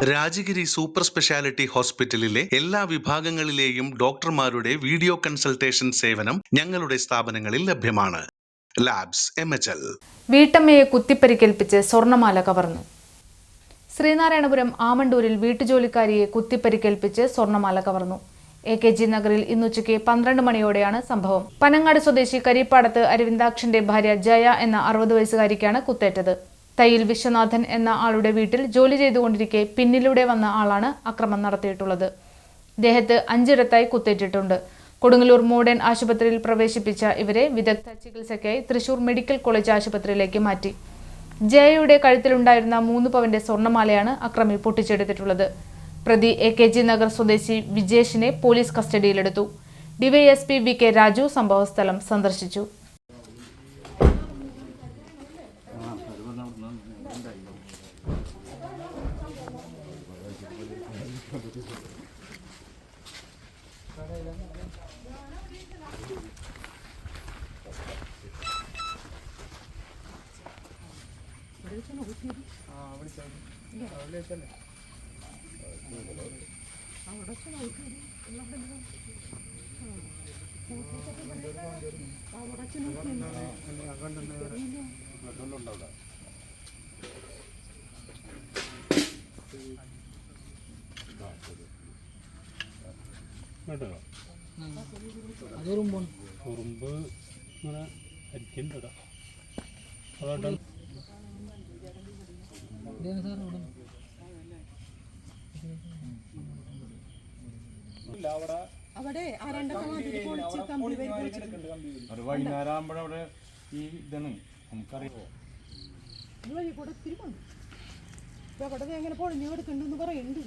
Rajagiri super speciality ഹോസ്പിറ്റലിലെ എല്ലാ വിഭാഗങ്ങളിലെയും ഡോക്ടർമാരുടെ വീഡിയോ കൺസൾട്ടേഷൻ സേവനം ഞങ്ങളുടെ സ്ഥാപനങ്ങളിൽ ലഭ്യമാണ്. Labs MHL. വീട്ടമ്മയെ കുത്തിപ്പരിക്കേൽപ്പിച്ച് സ്വർണ്ണമാല കവർന്നു. ശ്രീനാരായണപുരം ആമണ്ടൂരിൽ വീട്ടുജോലിക്കാരിയെ കുത്തിപ്പരിക്കേൽപ്പിച്ച് സ്വർണ്ണമാല കവർന്നു. AKG നഗറിൽ ഇന്നുച്ചയ്ക്ക് 12 മണിയോടെയാണ് സംഭവം. പനങ്ങാട് സ്വദേശി കരിപ്പാടത്ത് അരവിന്ദാക്ഷന്റെ ഭാര്യ ജയ എന്ന 60 വയസ്സുകാരിക്കാണ് കുത്തേറ്റത്. തയ്യിൽ വിശ്വനാഥൻ എന്ന ആളുടെ വീട്ടിൽ ജോലി ചെയ്തുകൊണ്ടിരിക്കെ പിന്നിലൂടെ വന്ന ആളാണ് അക്രമം നടത്തിയിട്ടുള്ളത്. ദേഹത്ത് 5 ഇടത്തായി കുത്തേറ്റിട്ടുണ്ട്. കൊടുങ്ങല്ലൂർ മോഡേൺ ആശുപത്രിയിൽ പ്രവേശിപ്പിച്ച ഇവരെ വിദഗ്ധ ചികിത്സയ്ക്കായി തൃശൂർ മെഡിക്കൽ കോളേജ് ആശുപത്രിയിലേക്ക് മാറ്റി. ജയയുടെ കഴുത്തിലുണ്ടായിരുന്ന 3 പവന്റെ സ്വർണ്ണമാലയാണ് അക്രമി പൊട്ടിച്ചെടുത്തിട്ടുള്ളത്. പ്രതി AKG നഗർ സ്വദേശി വിജേഷിനെ പോലീസ് കസ്റ്റഡിയിലെടുത്തു. DYSP VK രാജു സംഭവസ്ഥലം സന്ദർശിച്ചു. ഉറുമ്പ് ഇങ്ങനെ അരിക്കുന്നുണ്ടോ വൈകുന്നേരമാകുമ്പോഴവിടെ ഈ ഇതാണ് നമുക്കറിയാം. എങ്ങനെ പൊളിഞ്ഞു കിടക്കുന്നുണ്ടെന്ന് പറയുന്നുണ്ട്.